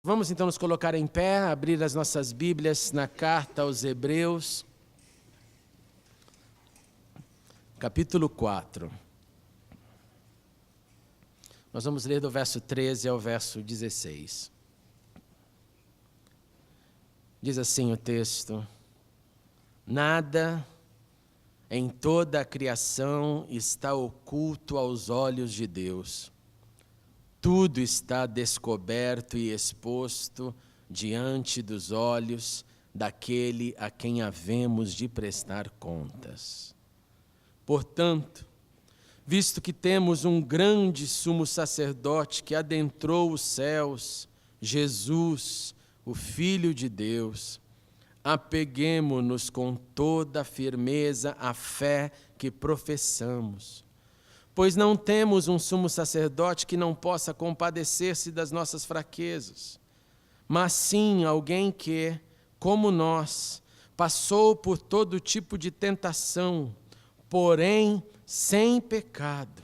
Vamos então nos colocar em pé, abrir as nossas Bíblias na carta aos Hebreus, capítulo 4. Nós vamos ler do verso 13 ao verso 16. Diz assim o texto: Nada em toda a criação está oculto aos olhos de Deus. Tudo está descoberto e exposto diante dos olhos daquele a quem havemos de prestar contas. Portanto, visto que temos um grande sumo sacerdote que adentrou os céus, Jesus, o Filho de Deus, apeguemo-nos com toda a firmeza à fé que professamos. Pois não temos um sumo sacerdote que não possa compadecer-se das nossas fraquezas, mas sim alguém que, como nós, passou por todo tipo de tentação, porém sem pecado.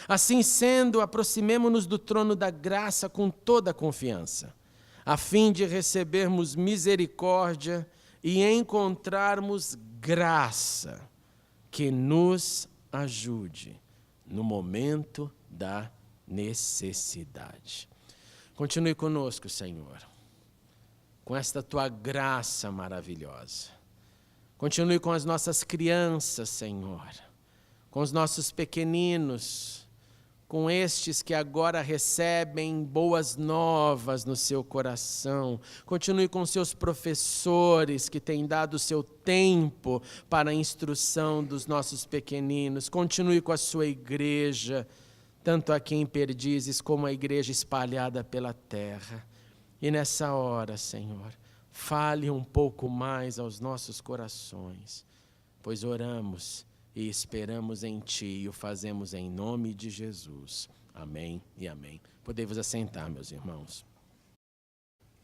Assim sendo, aproximemo-nos do trono da graça com toda a confiança, a fim de recebermos misericórdia e encontrarmos graça que nos ajude no momento da necessidade. Continue conosco, Senhor, com esta Tua graça maravilhosa. Continue com as nossas crianças, Senhor, com os nossos pequeninos, com estes que agora recebem boas novas no seu coração. Continue com seus professores que têm dado o seu tempo para a instrução dos nossos pequeninos. Continue com a sua igreja, tanto aqui em Perdizes como a igreja espalhada pela terra. E nessa hora, Senhor, fale um pouco mais aos nossos corações, pois oramos e esperamos em Ti e o fazemos em nome de Jesus. Amém e amém. Podem-vos assentar, meus irmãos.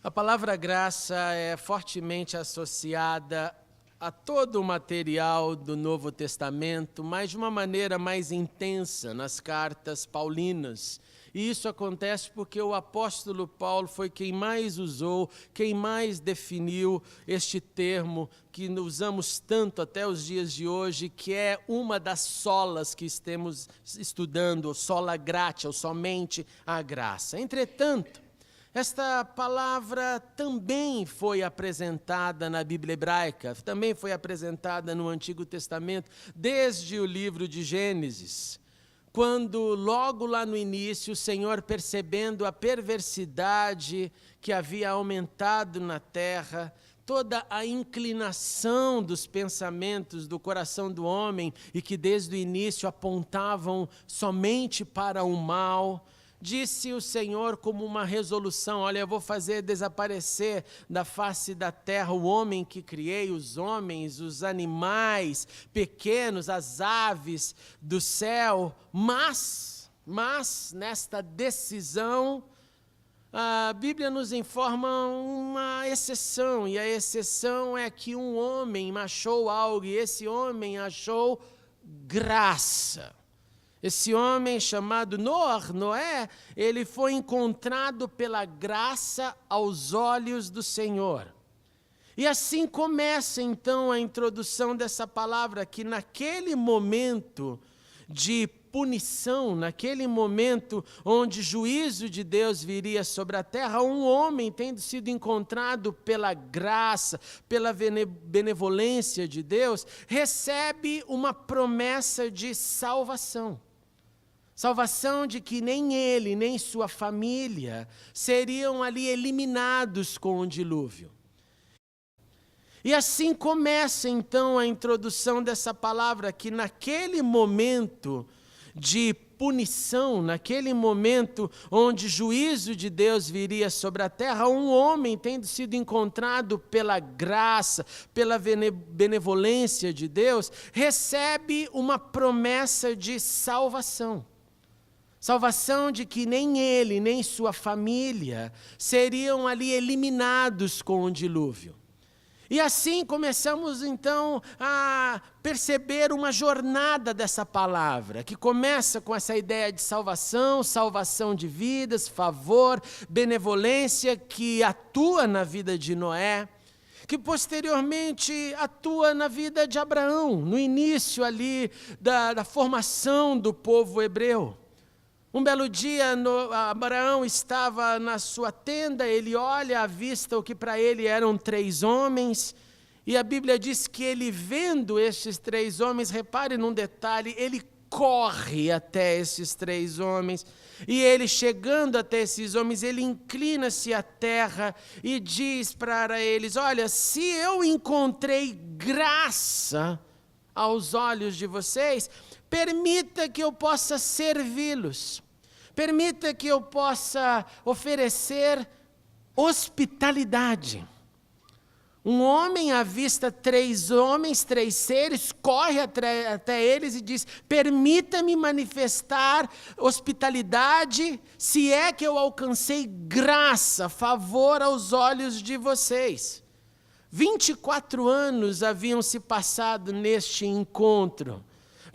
A palavra graça é fortemente associada a todo o material do Novo Testamento, mas de uma maneira mais intensa nas cartas paulinas. E isso acontece porque o apóstolo Paulo foi quem mais usou, quem mais definiu este termo que usamos tanto até os dias de hoje, que é uma das solas que estamos estudando, sola gratia, ou somente a graça. Entretanto, esta palavra também foi apresentada na Bíblia hebraica, também foi apresentada no Antigo Testamento, desde o livro de Gênesis, quando logo lá no início o Senhor, percebendo a perversidade que havia aumentado na terra, toda a inclinação dos pensamentos do coração do homem e que desde o início apontavam somente para o mal, disse o Senhor como uma resolução: olha, eu vou fazer desaparecer da face da terra o homem que criei, os homens, os animais pequenos, as aves do céu, mas nesta decisão, a Bíblia nos informa uma exceção, e a exceção é que um homem achou algo, e esse homem achou graça. Esse homem chamado Noé, ele foi encontrado pela graça aos olhos do Senhor. E assim começa então a introdução dessa palavra, que naquele momento de punição, naquele momento onde juízo de Deus viria sobre a terra, um homem tendo sido encontrado pela graça, pela benevolência de Deus, recebe uma promessa de salvação. Salvação de que nem ele, nem sua família seriam ali eliminados com o dilúvio. E assim começa então a introdução dessa palavra, que naquele momento de punição, naquele momento onde juízo de Deus viria sobre a terra, um homem tendo sido encontrado pela graça, pela benevolência de Deus, recebe uma promessa de salvação. Salvação de que nem ele, nem sua família seriam ali eliminados com o dilúvio. E assim começamos então a perceber uma jornada dessa palavra, que começa com essa ideia de salvação, salvação de vidas, favor, benevolência que atua na vida de Noé, que posteriormente atua na vida de Abraão, no início ali da formação do povo hebreu. Um belo dia, Abraão estava na sua tenda, ele olha à vista o que para ele eram 3 homens, e a Bíblia diz que ele vendo estes 3 homens, repare num detalhe, ele corre até esses 3 homens, e ele chegando até esses homens, ele inclina-se à terra e diz para eles, olha, se eu encontrei graça aos olhos de vocês, permita que eu possa servi-los. Permita que eu possa oferecer hospitalidade. Um homem avista 3 homens, 3 seres, corre até eles e diz, permita-me manifestar hospitalidade, se é que eu alcancei graça, favor aos olhos de vocês. 24 anos haviam se passado neste encontro.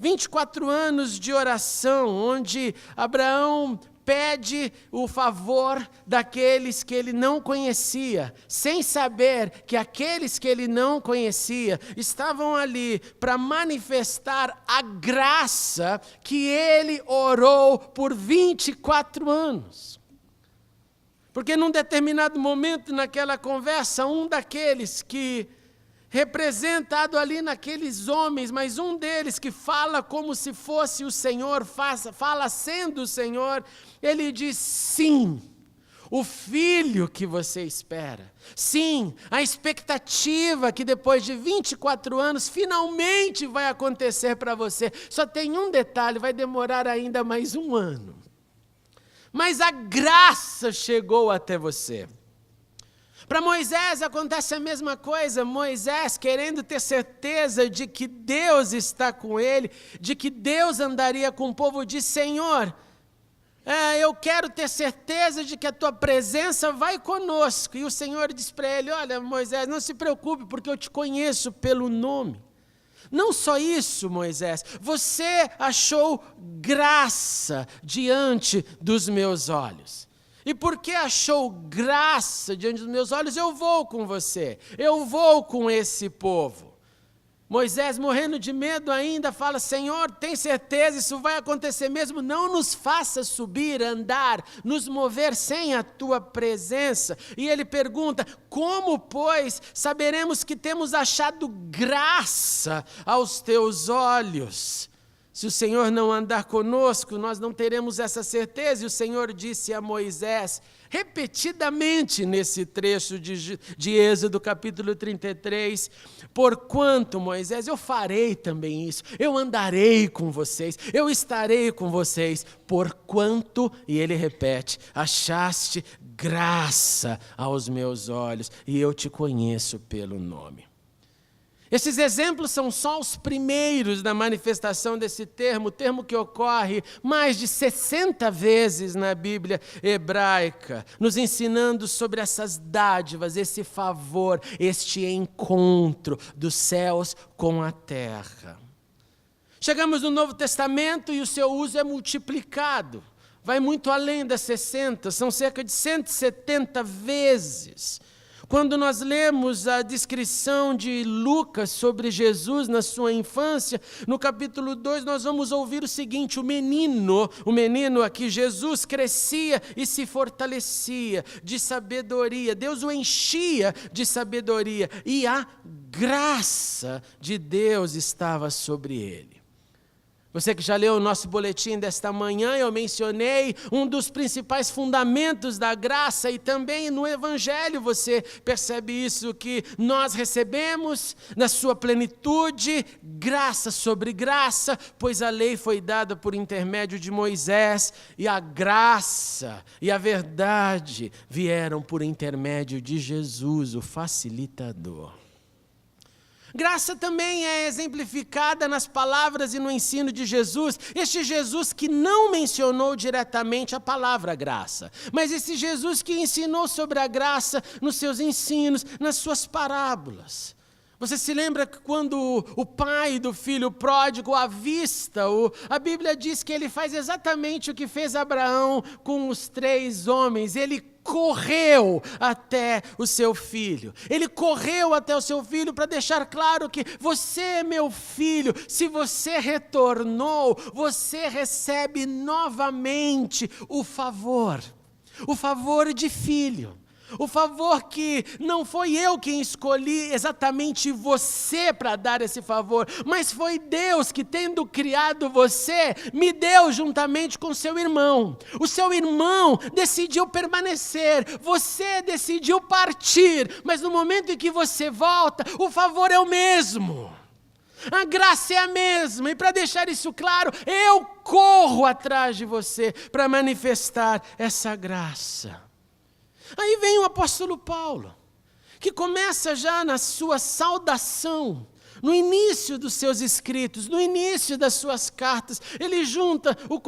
24 anos de oração, onde Abraão pede o favor daqueles que ele não conhecia, sem saber que aqueles que ele não conhecia estavam ali para manifestar a graça que ele orou por 24 anos. Porque num determinado momento naquela conversa, um daqueles que representado ali naqueles homens, mas um deles que fala como se fosse o Senhor, fala sendo o Senhor, ele diz, sim, o filho que você espera. Sim, a expectativa que depois de 24 anos finalmente vai acontecer para você. Só tem um detalhe, vai demorar ainda mais 1 ano. Mas a graça chegou até você. Para Moisés acontece a mesma coisa, Moisés querendo ter certeza de que Deus está com ele, de que Deus andaria com o povo, diz, Senhor, eu quero ter certeza de que a tua presença vai conosco. E o Senhor diz para ele, olha Moisés, não se preocupe porque eu te conheço pelo nome. Não só isso, Moisés, você achou graça diante dos meus olhos. E porque achou graça diante dos meus olhos, eu vou com você, eu vou com esse povo. Moisés, morrendo de medo ainda, fala, Senhor, tem certeza, isso vai acontecer mesmo? Não nos faça subir, andar, nos mover sem a tua presença. E ele pergunta, como, pois, saberemos que temos achado graça aos teus olhos? Se o Senhor não andar conosco, nós não teremos essa certeza. E o Senhor disse a Moisés, repetidamente nesse trecho de Êxodo capítulo 33, porquanto, Moisés, eu farei também isso, eu andarei com vocês, eu estarei com vocês, porquanto, e ele repete, achaste graça aos meus olhos, e eu te conheço pelo nome. Esses exemplos são só os primeiros da manifestação desse termo, o termo que ocorre mais de 60 vezes na Bíblia hebraica, nos ensinando sobre essas dádivas, esse favor, este encontro dos céus com a terra. Chegamos no Novo Testamento e o seu uso é multiplicado, vai muito além das 60, são cerca de 170 vezes. Quando nós lemos a descrição de Lucas sobre Jesus na sua infância, no capítulo 2 nós vamos ouvir o seguinte, o menino aqui, Jesus crescia e se fortalecia de sabedoria, Deus o enchia de sabedoria e a graça de Deus estava sobre ele. Você que já leu o nosso boletim desta manhã, eu mencionei um dos principais fundamentos da graça e também no Evangelho você percebe isso, que nós recebemos na sua plenitude graça sobre graça, pois a lei foi dada por intermédio de Moisés e a graça e a verdade vieram por intermédio de Jesus, o facilitador. Graça também é exemplificada nas palavras e no ensino de Jesus. Este Jesus que não mencionou diretamente a palavra graça, mas esse Jesus que ensinou sobre a graça nos seus ensinos, nas suas parábolas. Você se lembra que quando o pai do filho pródigo avista, a Bíblia diz que ele faz exatamente o que fez Abraão com os 3 homens. Ele correu até o seu filho. Ele correu até o seu filho para deixar claro que você é meu filho. Se você retornou, você recebe novamente o favor de filho. O favor que não foi eu quem escolhi exatamente você para dar esse favor, mas foi Deus que, tendo criado você, me deu juntamente com seu irmão. O seu irmão decidiu permanecer, você decidiu partir, mas no momento em que você volta, o favor é o mesmo. A graça é a mesma, e para deixar isso claro, eu corro atrás de você para manifestar essa graça. Aí vem o apóstolo Paulo, que começa já na sua saudação, no início dos seus escritos, no início das suas cartas, ele junta o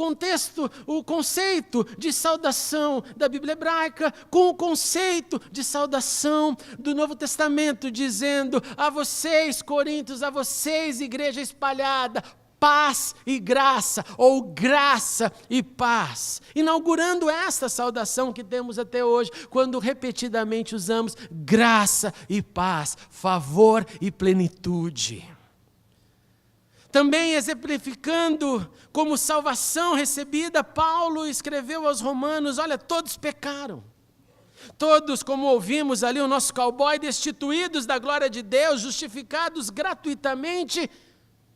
conceito de saudação da Bíblia hebraica com o conceito de saudação do Novo Testamento, dizendo a vocês, Coríntios, a vocês, igreja espalhada, paz e graça, ou graça e paz. Inaugurando esta saudação que temos até hoje, quando repetidamente usamos graça e paz, favor e plenitude. Também exemplificando como salvação recebida, Paulo escreveu aos Romanos, olha, todos pecaram. Todos, como ouvimos ali o nosso cowboy, destituídos da glória de Deus, justificados gratuitamente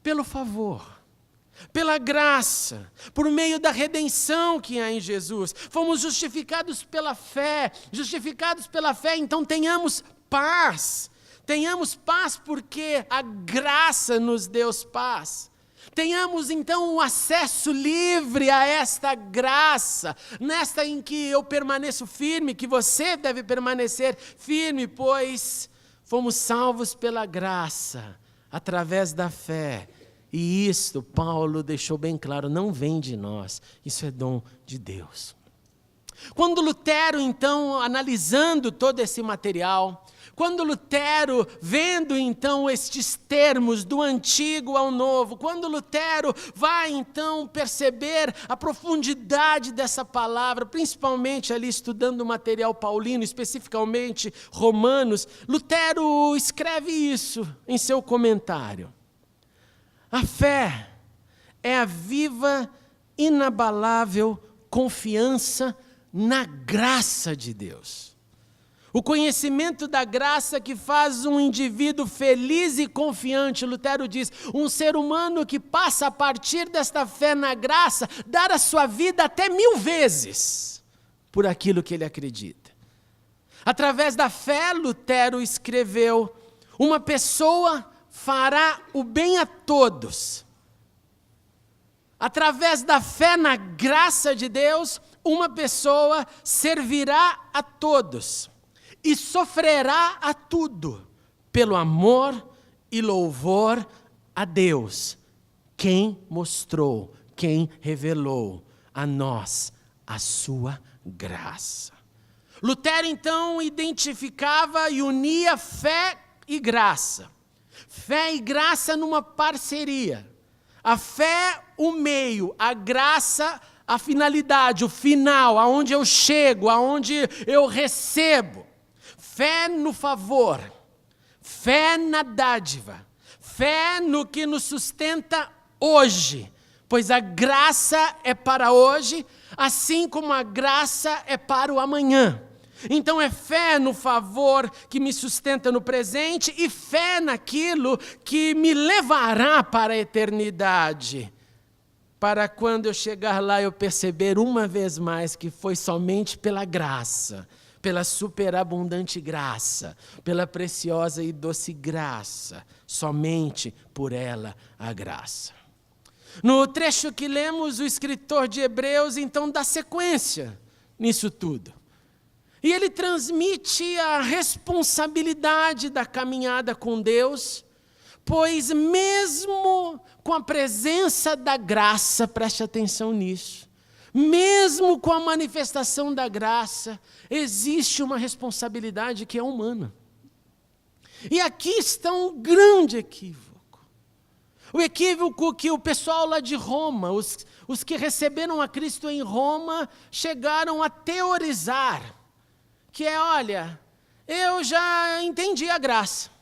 pelo favor, pela graça, por meio da redenção que há em Jesus. Fomos justificados pela fé, então tenhamos paz. Tenhamos paz porque a graça nos deu paz. Tenhamos então um acesso livre a esta graça, nesta em que eu permaneço firme, que você deve permanecer firme, pois fomos salvos pela graça, através da fé. E isto, Paulo deixou bem claro, não vem de nós, isso é dom de Deus. Quando Lutero, então, analisando todo esse material, quando Lutero, vendo então estes termos do antigo ao novo, quando Lutero vai então perceber a profundidade dessa palavra, principalmente ali estudando o material paulino, especificamente Romanos, Lutero escreve isso em seu comentário. A fé é a viva, inabalável confiança na graça de Deus. O conhecimento da graça que faz um indivíduo feliz e confiante. Lutero diz, um ser humano que passa a partir desta fé na graça, dar a sua vida até 1000 vezes por aquilo que ele acredita. Através da fé, Lutero escreveu, uma pessoa fará o bem a todos. Através da fé na graça de Deus, uma pessoa servirá a todos e sofrerá a tudo pelo amor e louvor a Deus, quem mostrou, quem revelou a nós a sua graça. Lutero então identificava e unia fé e graça. Fé e graça numa parceria. A fé, o meio, a graça, a finalidade, o final, aonde eu chego, aonde eu recebo. Fé no favor, fé na dádiva, fé no que nos sustenta hoje, pois a graça é para hoje, assim como a graça é para o amanhã. Então é fé no favor que me sustenta no presente e fé naquilo que me levará para a eternidade. Para quando eu chegar lá eu perceber uma vez mais que foi somente pela graça, pela superabundante graça, pela preciosa e doce graça, somente por ela a graça. No trecho que lemos, o escritor de Hebreus então dá sequência nisso tudo. E ele transmite a responsabilidade da caminhada com Deus, Pois mesmo com a presença da graça, preste atenção nisso, mesmo com a manifestação da graça, existe uma responsabilidade que é humana. E aqui está um grande equívoco. O equívoco que o pessoal lá de Roma, os que receberam a Cristo em Roma, chegaram a teorizar, que é, olha, eu já entendi a graça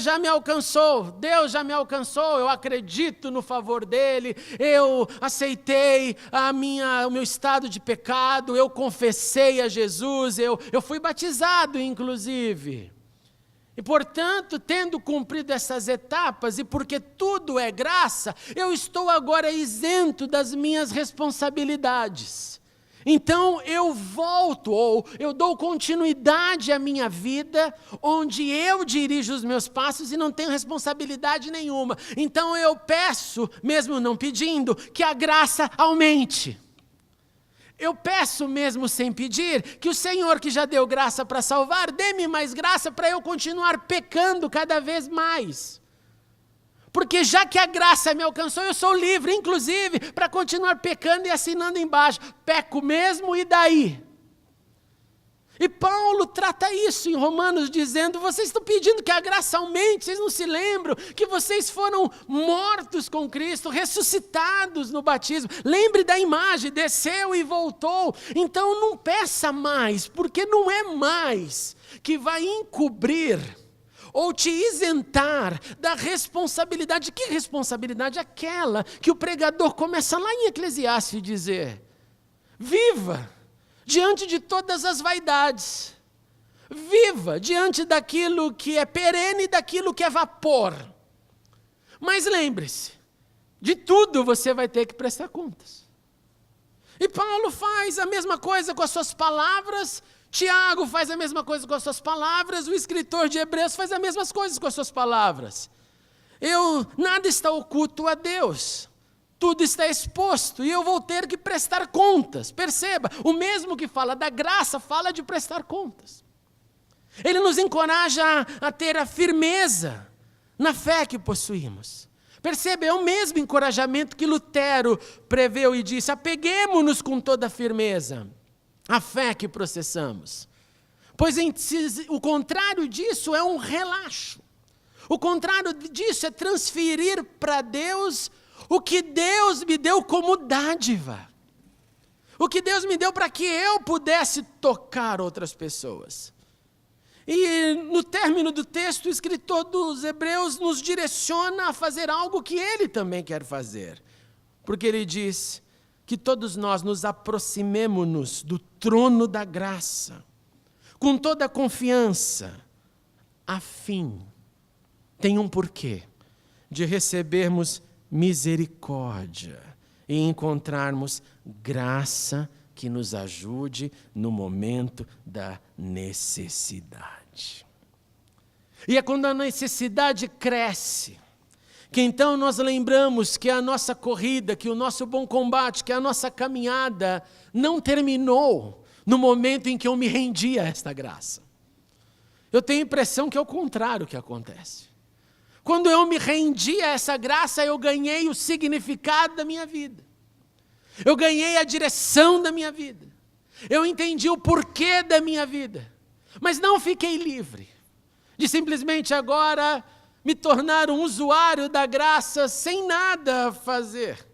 já me alcançou, Deus já me alcançou, eu acredito no favor dele, eu aceitei o meu estado de pecado, eu confessei a Jesus, eu fui batizado inclusive. E, portanto, tendo cumprido essas etapas, e porque tudo é graça, eu estou agora isento das minhas responsabilidades. Então, eu volto, ou eu dou continuidade à minha vida, onde eu dirijo os meus passos e não tenho responsabilidade nenhuma. Então, eu peço, mesmo não pedindo, que a graça aumente. Eu peço mesmo sem pedir, que o Senhor que já deu graça para salvar, dê-me mais graça para eu continuar pecando cada vez mais. Porque já que a graça me alcançou, eu sou livre, inclusive, para continuar pecando e assinando embaixo. Peco mesmo e daí? E Paulo trata isso em Romanos, dizendo, vocês estão pedindo que a graça aumente, vocês não se lembram que vocês foram mortos com Cristo, ressuscitados no batismo. Lembre da imagem, desceu e voltou. Então não peça mais, porque não é mais que vai encobrir ou te isentar da responsabilidade. Que responsabilidade? Aquela que o pregador começa lá em Eclesiastes a dizer, viva diante de todas as vaidades, viva diante daquilo que é perene e daquilo que é vapor. Mas lembre-se, de tudo você vai ter que prestar contas. E Paulo faz a mesma coisa com as suas palavras, Tiago faz a mesma coisa com as suas palavras, o escritor de Hebreus faz as mesmas coisas com as suas palavras. Nada está oculto a Deus. Tudo está exposto e eu vou ter que prestar contas. Perceba, o mesmo que fala da graça, fala de prestar contas. Ele nos encoraja a ter a firmeza na fé que possuímos. Perceba, é o mesmo encorajamento que Lutero preveu e disse, apeguemo-nos com toda a firmeza à fé que processamos. Pois o contrário disso é um relaxo. O contrário disso é transferir para Deus o que Deus me deu como dádiva. O que Deus me deu para que eu pudesse tocar outras pessoas. E no término do texto, o escritor dos Hebreus nos direciona a fazer algo que ele também quer fazer. Porque ele diz que todos nós nos aproximemo-nos do trono da graça, com toda a confiança, a fim, tem um porquê, de recebermos misericórdia e encontrarmos graça que nos ajude no momento da necessidade. E é quando a necessidade cresce, que então nós lembramos que a nossa corrida, que o nosso bom combate, que a nossa caminhada não terminou no momento em que eu me rendi a esta graça. Eu tenho a impressão que é o contrário que acontece. Quando eu me rendi a essa graça, eu ganhei o significado da minha vida. Eu ganhei a direção da minha vida. Eu entendi o porquê da minha vida. Mas não fiquei livre de simplesmente agora me tornar um usuário da graça sem nada fazer.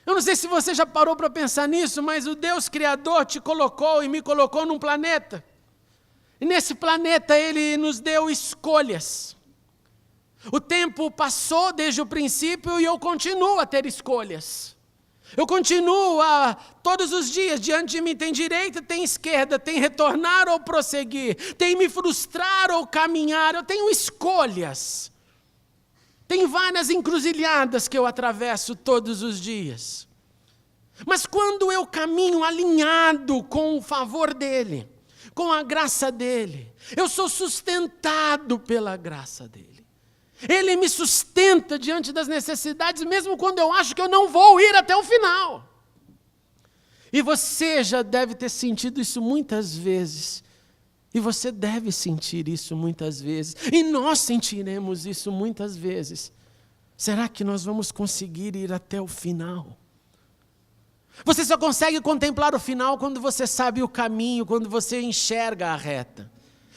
Eu não sei se você já parou para pensar nisso, mas o Deus Criador te colocou e me colocou num planeta. E nesse planeta Ele nos deu escolhas. O tempo passou desde o princípio e eu continuo a ter escolhas. Eu continuo todos os dias, diante de mim tem direita, tem esquerda, tem retornar ou prosseguir, tem me frustrar ou caminhar, eu tenho escolhas. Tem várias encruzilhadas que eu atravesso todos os dias. Mas quando eu caminho alinhado com o favor dEle, com a graça dEle, eu sou sustentado pela graça dEle. Ele me sustenta diante das necessidades, mesmo quando eu acho que eu não vou ir até o final. E você já deve ter sentido isso muitas vezes, E você deve sentir isso muitas vezes. E nós sentiremos isso muitas vezes. Será que nós vamos conseguir ir até o final? Você só consegue contemplar o final quando você sabe o caminho, quando você enxerga a reta.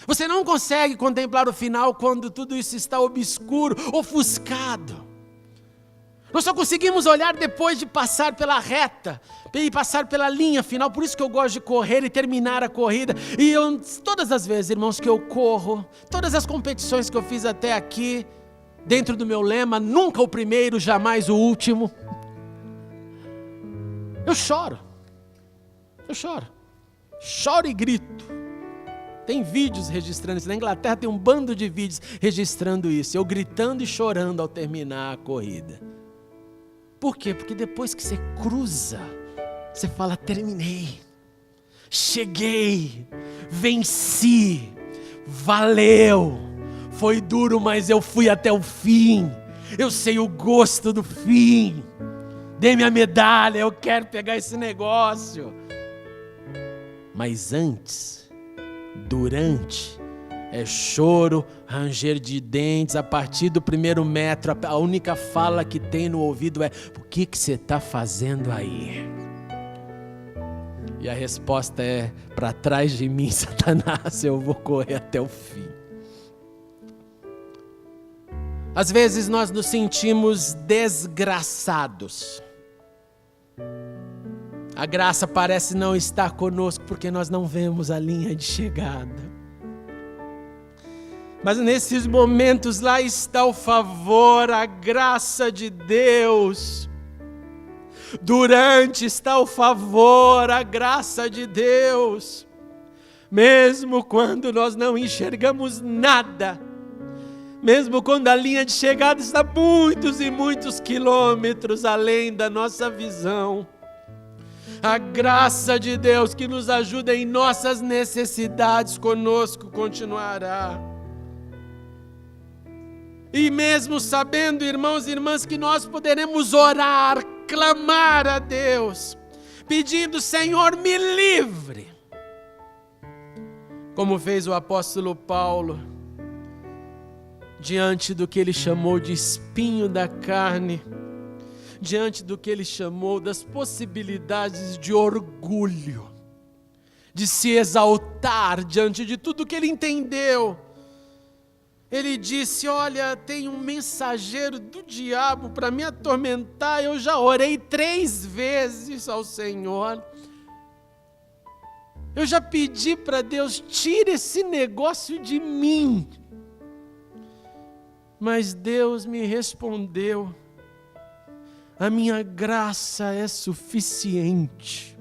Você não consegue contemplar o final quando tudo isso está obscuro, ofuscado. Nós só conseguimos olhar depois de passar pela reta e passar pela linha final. Por isso que eu gosto de correr e terminar a corrida. E todas as vezes, irmãos, que eu corro, todas as competições que eu fiz até aqui, dentro do meu lema, nunca o primeiro, jamais o último, eu choro. Choro e grito. Tem vídeos registrando isso. Na Inglaterra tem um bando de vídeos registrando isso. Eu gritando e chorando ao terminar a corrida. Por quê? Porque depois que você cruza, você fala: terminei, cheguei, venci, valeu, foi duro, mas eu fui até o fim, eu sei o gosto do fim, dê minha medalha, eu quero pegar esse negócio. Mas antes, durante, é choro, ranger de dentes. A partir do primeiro metro, a única fala que tem no ouvido é: o que você está fazendo aí? E a resposta é: para trás de mim, Satanás, eu vou correr até o fim. Às vezes nós nos sentimos desgraçados. A graça parece não estar conosco porque nós não vemos a linha de chegada. Mas nesses momentos lá está o favor, a graça de Deus. Durante está o favor, a graça de Deus. Mesmo quando nós não enxergamos nada, mesmo quando a linha de chegada está muitos e muitos quilômetros além da nossa visão, a graça de Deus que nos ajuda em nossas necessidades conosco continuará. E mesmo sabendo, irmãos e irmãs, que nós poderemos orar, clamar a Deus, pedindo: Senhor, me livre. Como fez o apóstolo Paulo, diante do que ele chamou de espinho da carne, diante do que ele chamou das possibilidades de orgulho, de se exaltar diante de tudo que ele entendeu. Ele disse: olha, tem um mensageiro do diabo para me atormentar. Eu já orei 3 vezes ao Senhor. Eu já pedi para Deus: tire esse negócio de mim. Mas Deus me respondeu: a minha graça é suficiente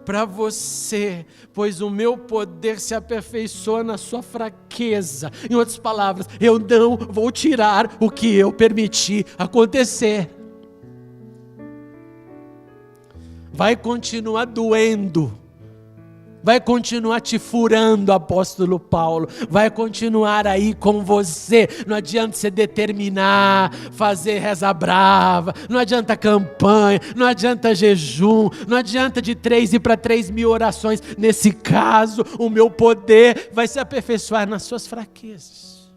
para você, pois o meu poder se aperfeiçoa na sua fraqueza. Em outras palavras, eu não vou tirar o que eu permiti acontecer. Vai continuar doendo, vai continuar te furando, apóstolo Paulo, vai continuar aí com você. Não adianta você determinar, fazer reza brava, não adianta campanha, não adianta jejum, não adianta de 3 ir para 3.000 orações. Nesse caso, o meu poder vai se aperfeiçoar nas suas fraquezas.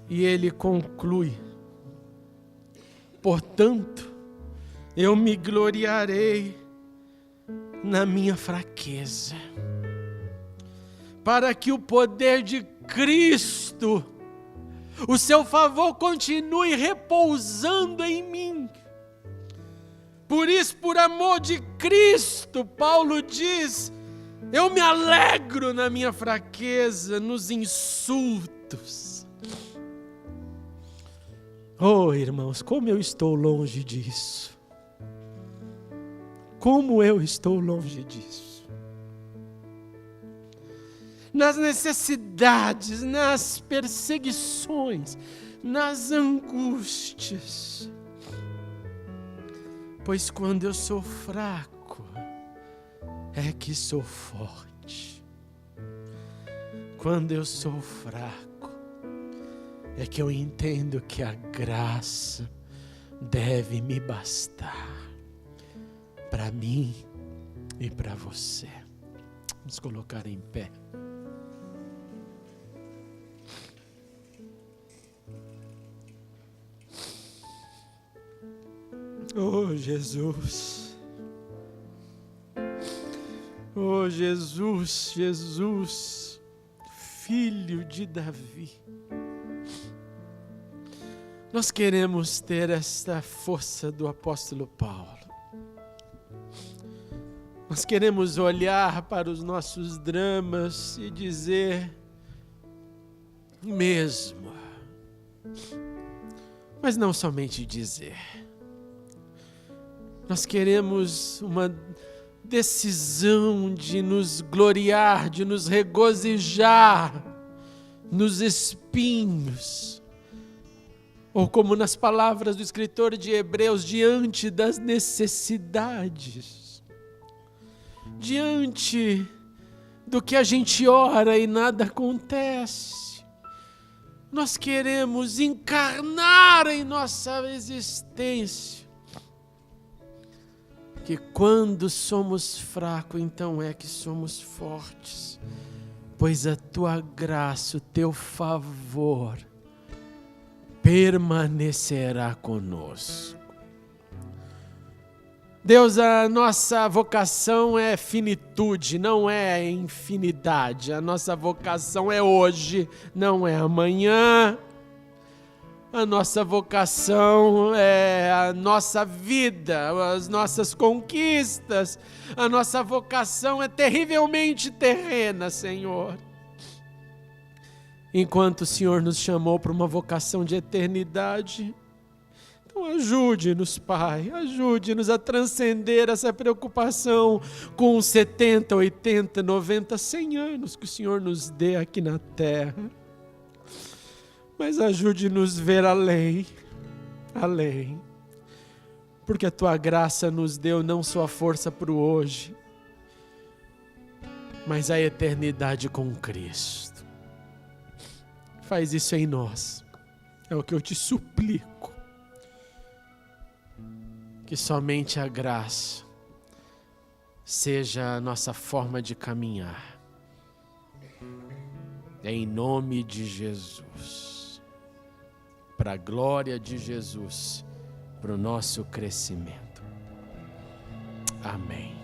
E ele conclui: portanto, eu me gloriarei na minha fraqueza, para que o poder de Cristo, o seu favor, continue repousando em mim. Por isso, por amor de Cristo, Paulo diz: eu me alegro na minha fraqueza, nos insultos. Oh, irmãos, como eu estou longe disso. Como eu estou longe disso. Nas necessidades, nas perseguições, nas angústias. Pois quando eu sou fraco, é que sou forte. Quando eu sou fraco, é que eu entendo que a graça deve me bastar. Para mim e para você. Vamos colocar em pé. Oh, Jesus. Oh, Jesus, Jesus, Filho de Davi. Nós queremos ter esta força do apóstolo Paulo. Nós queremos olhar para os nossos dramas e dizer, mesmo. Mas não somente dizer. Nós queremos uma decisão de nos gloriar, de nos regozijar nos espinhos. Ou como nas palavras do escritor de Hebreus, diante das necessidades. Diante do que a gente ora e nada acontece. Nós queremos encarnar em nossa existência que quando somos fracos, então é que somos fortes, pois a tua graça, o teu favor permanecerá conosco. Deus, a nossa vocação é finitude, não é infinidade. A nossa vocação é hoje, não é amanhã. A nossa vocação é a nossa vida, as nossas conquistas. A nossa vocação é terrivelmente terrena, Senhor. Enquanto o Senhor nos chamou para uma vocação de eternidade, então ajude-nos, Pai, ajude-nos a transcender essa preocupação com 70, 80, 90, 100 anos que o Senhor nos dê aqui na terra. Mas ajude-nos a ver além, além, porque a Tua graça nos deu não só a força para o hoje, mas a eternidade com Cristo. Faz isso em nós, é o que eu te suplico, que somente a graça seja a nossa forma de caminhar, em nome de Jesus, para a glória de Jesus, para o nosso crescimento. Amém.